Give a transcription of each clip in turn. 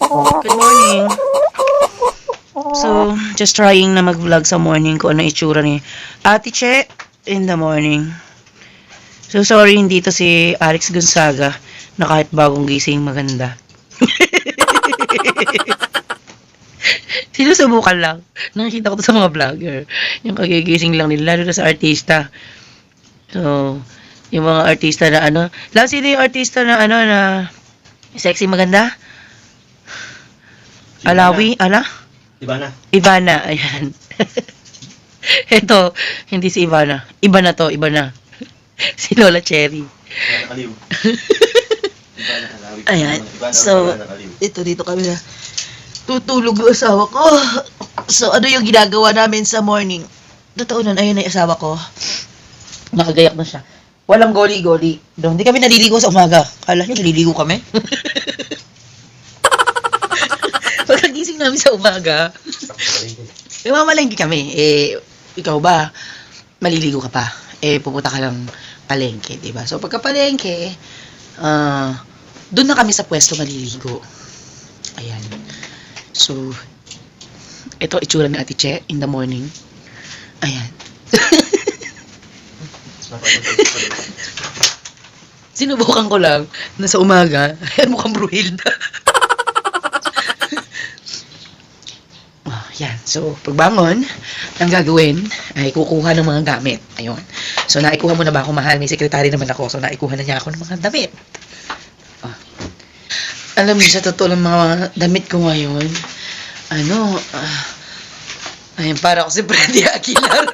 Good morning. So, just trying na mag-vlog sa morning ko ano itsura ni Ate Che in the morning. So, sorry hindi to si Alex Gonzaga na kahit bagong gising maganda. Sinusubukan lang. Nakikita ko to sa mga vlogger. Yung kagigising lang nila, lalo na sa artista. So, yung mga artista na ano. Lang sino yung artista na ano na sexy maganda? Alawi? Ala? Ivana. Ayan. Ito, hindi si Ivana. Iba na to, iba na. Si Lola Cherry. Ayan. So, dito kami na tutulog yung asawa ko. So, ano yung ginagawa namin sa morning? Totoo nun, ayun na yung asawa ko. Nakagayak na siya. Walang goli-goli. Hindi kami naliligo sa umaga. Kala nyo, naliligo kami? Pagkagising namin sa umaga, mamalengke kami. Ikaw ba, maliligo ka pa? Pupunta ka lang palengke, diba? So, pagka palengke, doon na kami sa pwesto maliligo. Ayan. So, ito itsura ni Ate Che in the morning. Ayan. Sinubukan ko lang na sa umaga, ayan mukhang Bruhilda. Yan. So, pagbangon, ang gagawin ay kukuha ng mga gamit. Ayun. So, naikuha mo na ba ako, mahal? May sekretary naman ako. So, naikuha na niya ako ng mga damit. Alam niyo, sa totoo ng mga damit ko ngayon, ayun, para ako si Freddy Aguilar.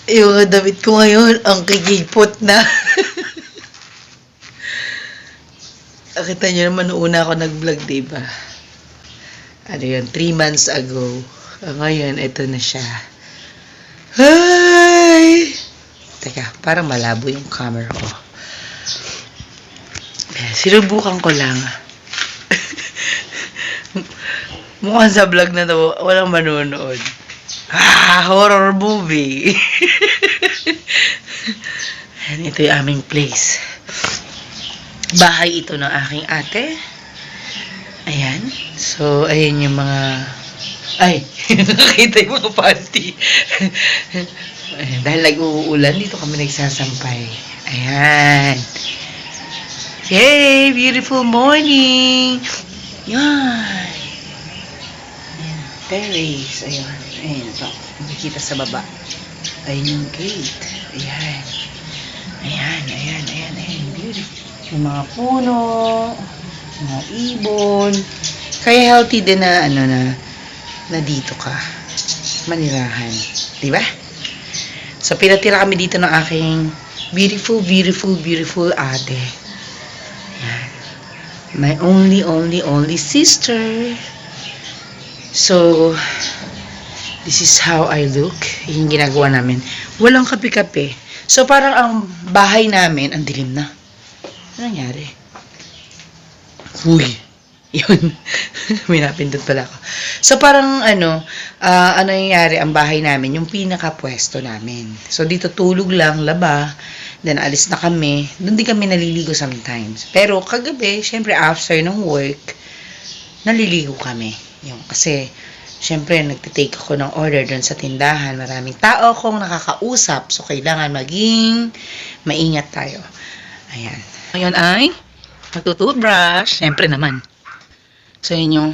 Yung mga damit ko ngayon, ang kigipot na. Kita nyo naman, una ako nag-vlog, diba? Ano yun, 3 months ago. Ngayon, ito na siya. Hi! Teka, parang malabo yung camera ko. Sinubukan ko lang. Mukhang sa vlog na to, walang manonood. Horror movie. And ito yung aming place. Bahay ito ng aking ate. Ayan. So, ayan yung mga... Ay! Nakakita yung mga panty. Ayan, dahil nag-uulan, dito kami nagsasampay. Ayan. Yay! Beautiful morning! Yan. Ayan. Terrace. Ayan. Ayan ito. Makikita sa baba. Ayan yung gate. Ayan. Ayan. Ayan. Ayan. Ayan. Beautiful. Yung mga puno, mga ibon. Kaya healthy din na na dito ka manirahan, di ba? So pinatira kami dito ng aking beautiful ate. Yan. My only sister. So this is how I look. Yung ginagawa namin. Walang kape-kape. So parang ang bahay namin ang dilim na. Ano nangyari? Uy. Yun. May napindot pala ako. So, parang ano nangyari ang bahay namin, yung pinaka-pwesto namin. So, dito tulog lang, laba, then alis na kami. Doon din kami naliligo sometimes. Pero, kagabi, syempre, after ng work, naliligo kami. Yung, kasi, syempre, nagtitake ako ng order doon sa tindahan. Maraming tao akong nakakausap. So, kailangan maging maingat tayo. Ayan. Ngayon ay magtutoothbrush. Siyempre naman. So, yun yung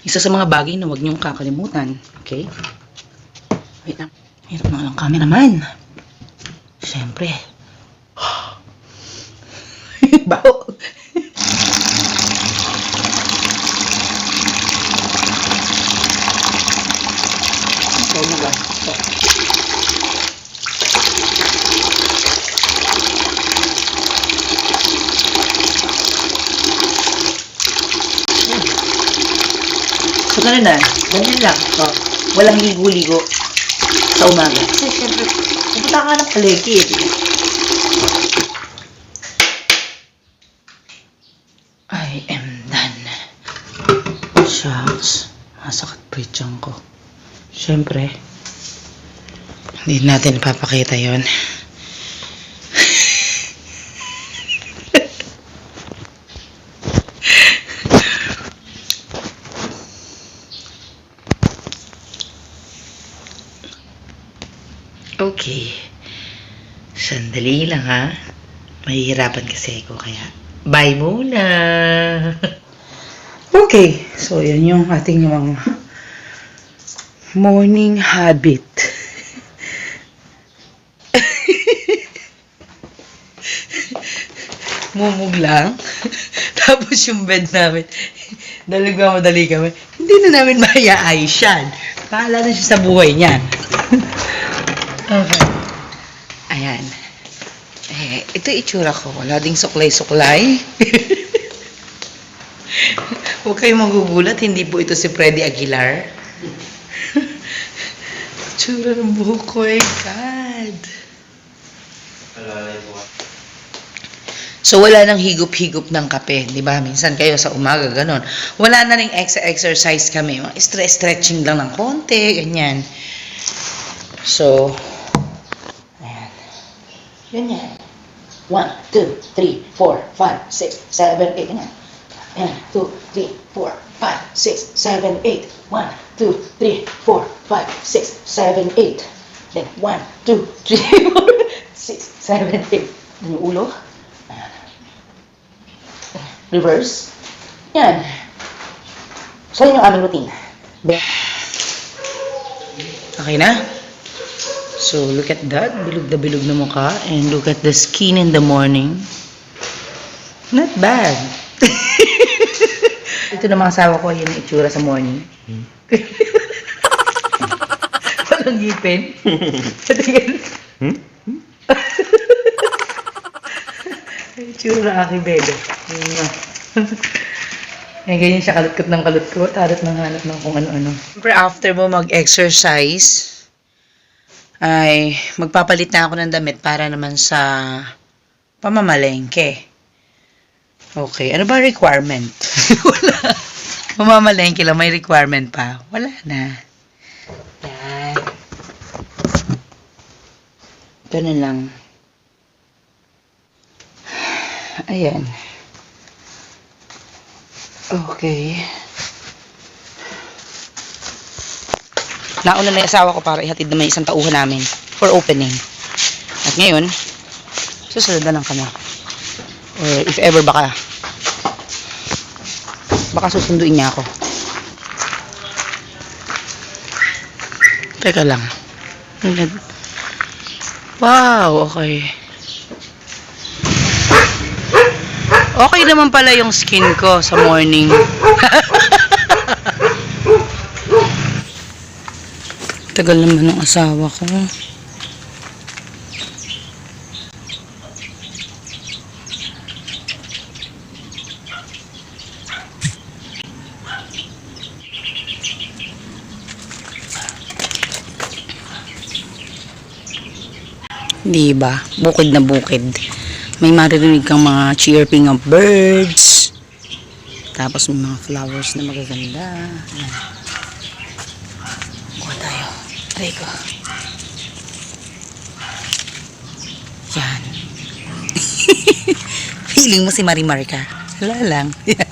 isa sa mga bagay na huwag niyong kakalimutan. Okay? Wait lang. Hirap na lang cameraman. Siyempre. Baho. Oh my God. So, ganun na. Ganun lang. So, walang ligo-ligo sa umaga. Kasi, syempre, pupunta ka ng palengke. I am done. Shucks. Masakit pa yung tiyan ko. Syempre, hindi natin ipapakita yon. Dali lang ha. Mahihirapan kasi ako kaya bye muna. Okay, so yan yung ating mga morning habit. Mumug lang. Tapos yung bed namin, madali kami. Hindi na namin maya-ayos yan. Bahala na siya sa buhay niyan. Okay. Ayan. Ito itsura ko. Wala ding suklay-suklay. Huwag kayong magugulat. Hindi po ito si Freddy Aguilar. Itsura ng buhok ko eh. God. So, wala nang higup-higup ng kape. Di ba? Minsan kayo sa umaga, ganon. Wala na rin exercise kami. Mga stretching lang ng konti, ganyan. So, ayan. Ganyan. 1, 2, 3, 4, 5, 6, 7, 8. Ganyan. Ayan. 2, 3, 4, 5, 6, 7, 8. 1, 2, 3, 4, 5, 6, 7, 8. Then, 1, 2, 3, 4, 6, 7, 8. Then, yung ulo. Reverse. Yan. So, yun yung aming routine. Okay na? So, look at that. Bilog na mukha. And look at the skin in the morning. Not bad. Ito na mga asawa ko, yun yung itsura sa morning. Walang ngipin. Itsura na aking bebe. Ganyan siya kalutkot ng kalutkot. Harap ng hanap ng kung ano-ano. Siyempre, after mo mag-exercise, ay magpapalit na ako ng damit para naman sa pamamalengke. Okay. Ano ba requirement? Wala. Pamamalengke lang. May requirement pa. Wala na. Yan. Ito na lang. Ayan. Okay. Nauna na yung asawa ko para ihatid na may isang tauhan namin for opening. At ngayon, susunod na lang kami. Or if ever baka susunduin niya ako. Teka lang. Wow, okay. Okay naman pala yung skin ko sa morning. Tagal naman ng asawa ko. Diba? Bukid na bukid. May maririnig kang mga chirping of birds. Tapos may mga flowers na magaganda. Ayan. Kuha tayo. Aray ko. Yan. Feeling mo si Marimar ka. Wala lang. Yan.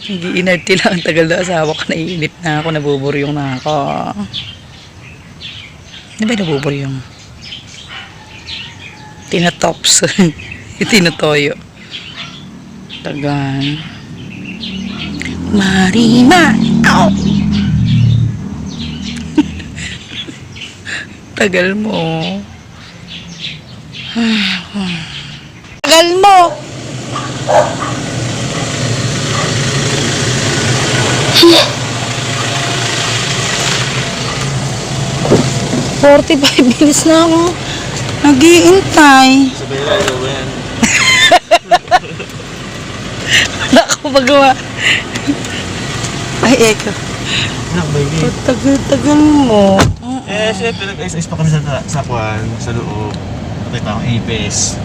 Nag-iinarte lang. Ang tagal na asawa ko. Naiinip na ako. Nabuburyong na ako. Ano ba nabuburyong? Tinatops. Tinatoyo. Tagan. Marima! Ow! Tagal mo. Tagal mo! $45 na ako. Nag-iintay. Sabihin na ito ba yan? Wala ko magawa. Ay, eko. Nak, baby. Tagal-tagal mo. Siyempre, nag-ice-ice pa kami sa kwan, sa loob. Patay pa akong ipis.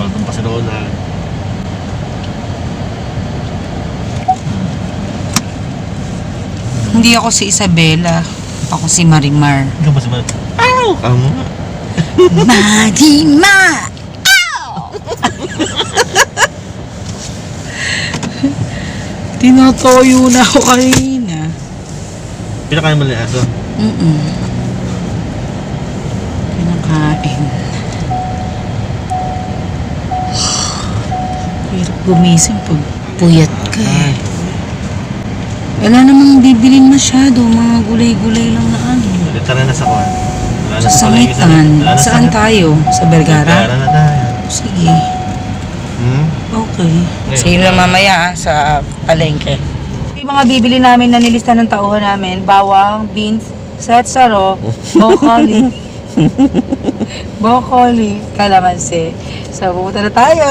Pagdun pa sa loob na. Hindi ako si Isabela. Ako si Marimar. Ikaw ba sa mga? Ow! Amo nga. Marimar! Tinatoyo na ako kanina. Pinakain mo na ito? Pinakain kain. Hirap gumising pag puyat ka eh. Wala namang bibilin masyado, mga gulay-gulay lang na ano. Tara na sa kwan. Wala na Sa palengke Sangitan. wala na Saan tayo? Sa Vergara? Vergara na tayo. Sige. Hmm? Okay. Okay. Sige na mamaya sa palengke. Yung mga bibili namin na nilista ng tauhan namin, bawang, beans, setsaro, broccoli, broccoli, kalamansi. So, pupunta na tayo.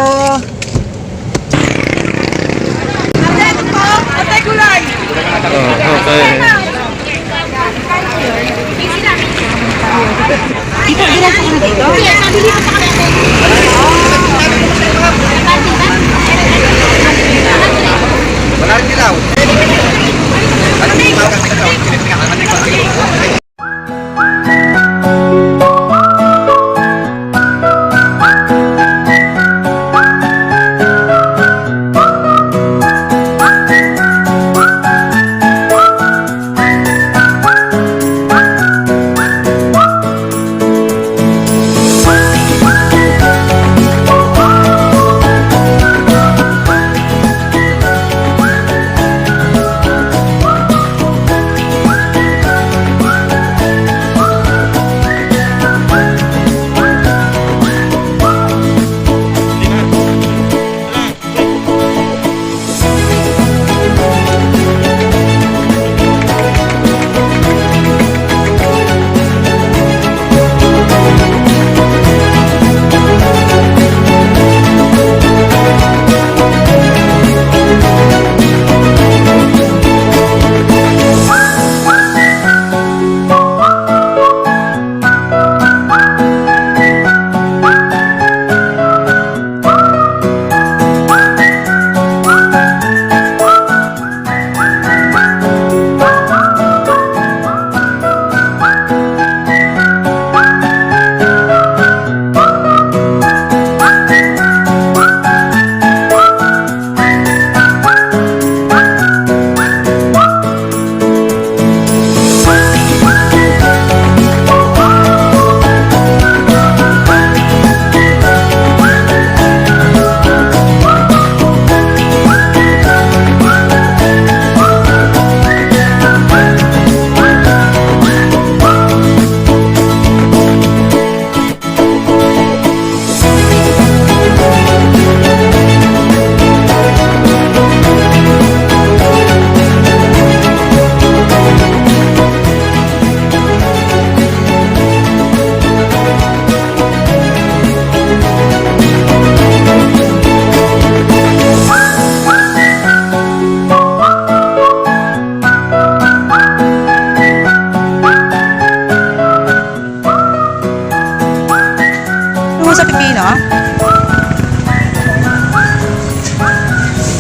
Sa pipino, ah.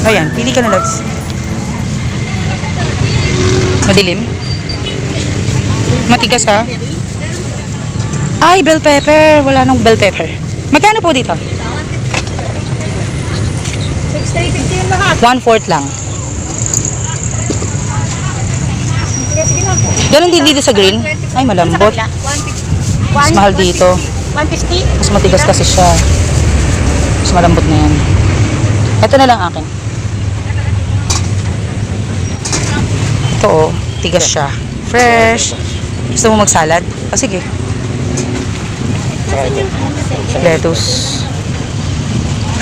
Ayan, pili ka na, Lods. Madilim? Matigas, ha? Ay, bell pepper. Wala nang bell pepper. Magkano po dito? 6.50 yung lahat. 1/4 lang. Sige na po. Ganon din dito sa green. Ay, malambot. Mas mahal dito. 150? Mas matigas kasi siya. Mas malambot na yan. Ito na lang akin. Ito oh, tigas siya. Fresh. Gusto mo magsalad? Ah, sige. Lettuce.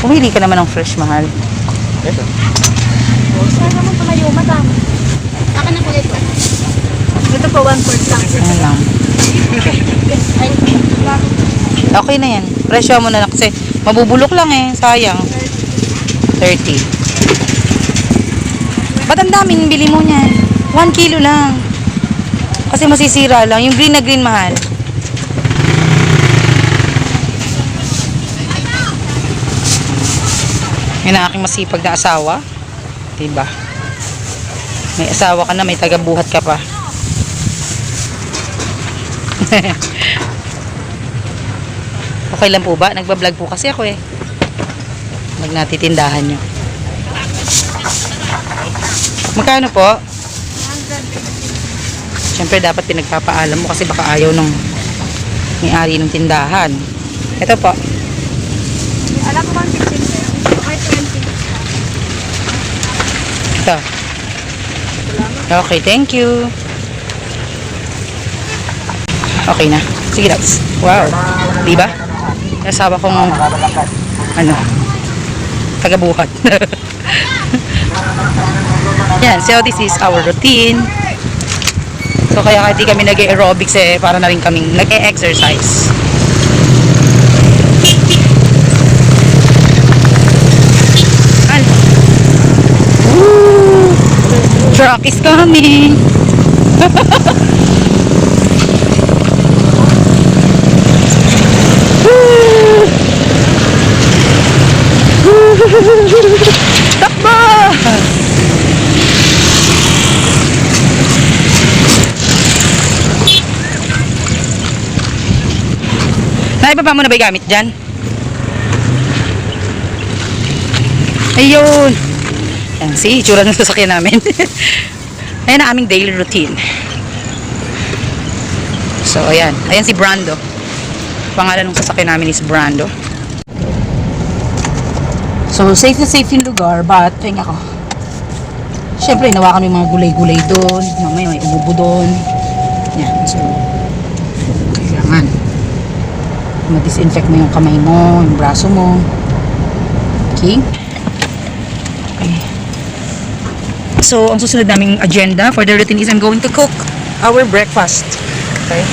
Pumili ka naman ng fresh, mahal. Saan naman tumayo, madam? Akin na po ito. Ito po, 1/4 lang. Ayan lang. Okay na yan. Presyo mo na lang kasi mabubulok lang eh. Sayang. 30. Ba't ang daming bili mo niyan? 1 kilo lang. Kasi masisira lang. Yung green na green, mahal. Yan ang aking masipag na asawa. Diba? May asawa ka na, may tagabuhat ka pa. Okay lang po ba? Nagbablog po kasi ako eh. Nagtitindahan nyo. Magkano po? Siyempre dapat pinagpapaalam mo kasi baka ayaw nung may-ari ng tindahan. Ito po. Alam ko bang 15? Okay, 20. Ito. Okay, thank you. Okay na. Sige, Dax. Wow. Diba? Nasawa kong ano, tagabuhat. Yan, so this is our routine. So kaya kahit di kami nag-aerobics para na rin kaming nag-exercise. Woo! Truck is coming. Takbo! Naibaba mo na ba yung gamit dyan? Ayun! Yan, see, itsura ng sasakyan namin. Ayan ang aming daily routine. So, ayan. Ayan si Brando. Pangalan ng sasakyan namin is Brando. So, safe na safe yung lugar, but, tingin ako. Siyempre, nawakan yung mga gulay-gulay doon. Mamaya may umubo doon. Yan, so, kailangan. Ma-disinfect mo yung kamay mo, yung braso mo. Okay? Okay. So, ang susunod naming agenda for the routine is I'm going to cook our breakfast. Okay?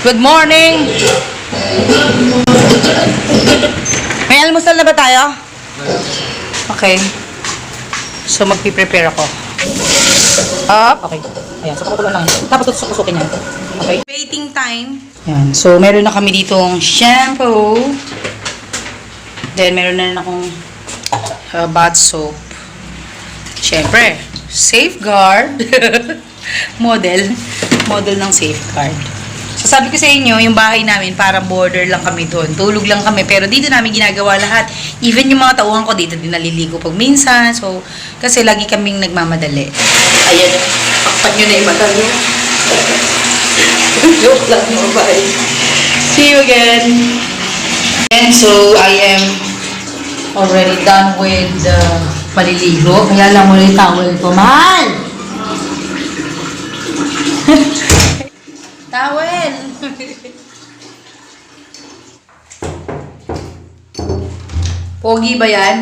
Good morning! May almusal na ba tayo? Okay. So, magpiprepare ako. Up. Okay. Ayan, so pakukulan lang. Tapos tutusukin yan. Okay. Waiting time. Ayan, so meron na kami ditong shampoo. Then, meron na rin akong bath soap. Siyempre, safeguard. Model ng safeguard. So sabi ko sa inyo, yung bahay namin parang border lang kami doon. Tulog lang kami, pero dito namin ginagawa lahat. Even yung mga tauhan ko dito din naliligo pag minsan. So, kasi lagi kaming nagmamadali. Ayan, pakpan nyo na yung mata nyo. Joke lang mo, bye. See you again. And so, I am already done with the paliligo. Kaya lang muna yung towel ko. Mahal! Towel! Pogi ba yan?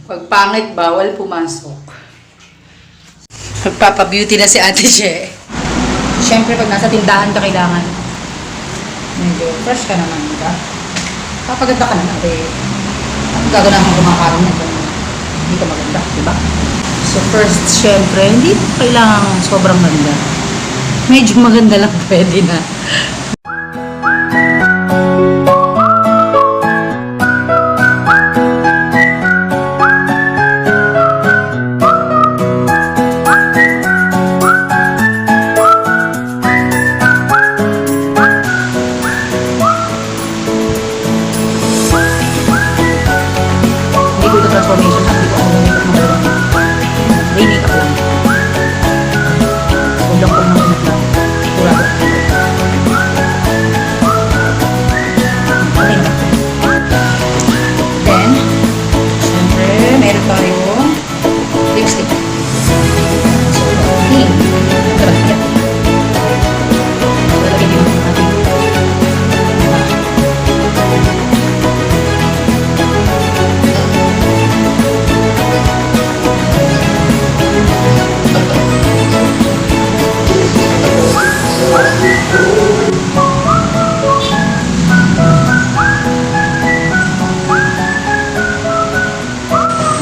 Pag pangit, bawal pumasok. Magpapa-beauty na si Ate She. Siyempre, pag nasa tindahan ka, kailangan medyo fresh ka naman, ka? Papaganda ka na, ate. Gagawin akong kumakaroon na ito. Hindi ka maganda, di ba? So first, syempre, hindi kailangan sobrang ganda. Medyo maganda lang pwede na. Hindi ko ito transformation. Hindi ko ang gamit ng mga make up lang. Ulang ko ng make up. Kurado. Okay na. Then, syempre, meron tayong lipstick. So, okay. Lalagyan. Lalagyan yung ating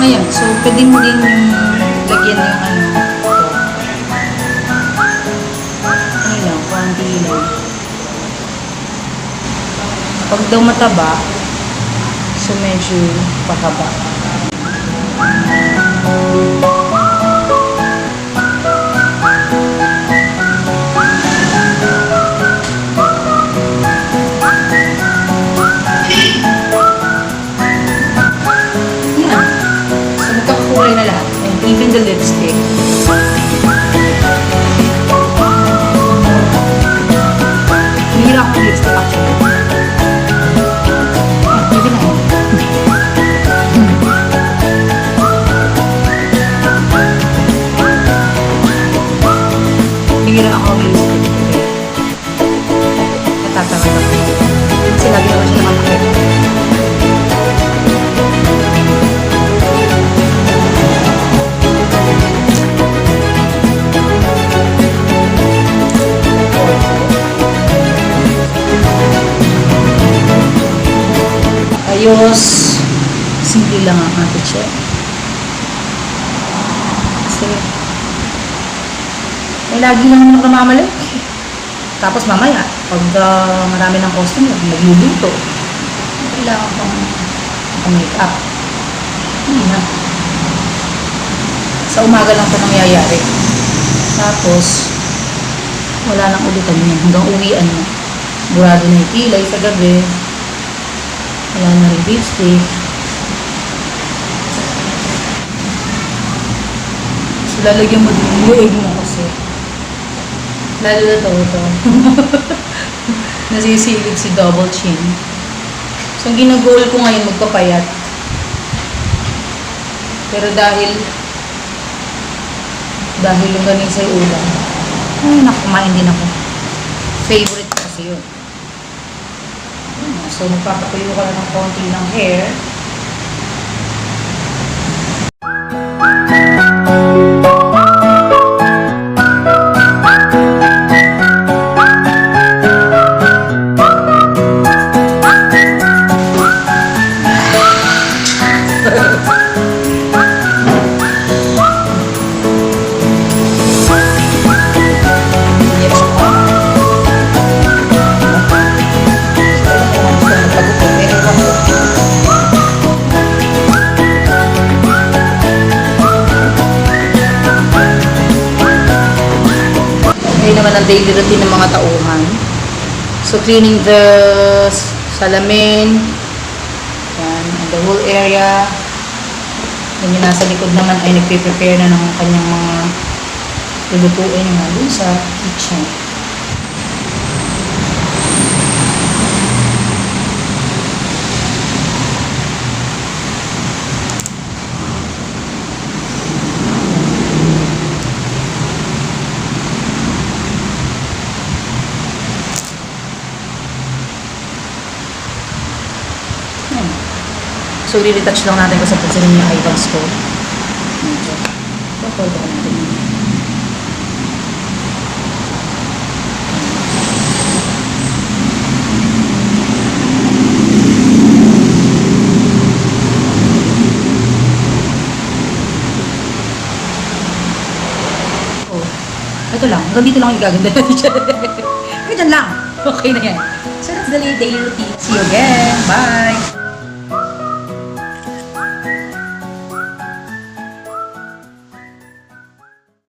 ayan, so pwede mo din lagyan yung ito. Ano lang, konti lang. Pag daw mataba, so medyo pahaba. Bihira akong lipstick actually. Pwede na yun. Bihira akong lipstick. Natatamad ako. Kasi lagi naman siya nakakakit. Ayos. Simple lang ang ating check. Kasi, lagi lang naman namamalik. Tapos mamaya, pag marami ng customer, nagluluto, kailangan pang make up. Hindi na. Sa umaga lang ito nangyayari. Tapos, wala nang ulitan niya. Hanggang uwian mo. Burado na yung kilay sa gabi. Wala na rin lipstick. So, lalagyan mo din yung leeg mo kasi. Lalo na ito. Nasisilip si double chin. So, ang ginagol ko ngayon magpapayat. Pero dahil yung ganing sa ulam, ay, nakumain din ako. Favorite ko kasi yun. So, magpapatuyo ko lang ng konti ng hair. Naman ang daily routine ng mga tauhan. So, cleaning the salamin, yan, and the whole area. Then yung nasa likod naman ay nagpe-prepare na ng kanyang mga lulutuin yung mga dun sa kitchen. So, re-retouch lang natin kasi pag sinin yung eyebags ko. Medyo. Pafoldo ko natin. Oh, ito lang. Hanggang dito lang yung gaganda natin siya. Ganyan lang. Okay na yan. So, that's the daily routine. See you again. Bye!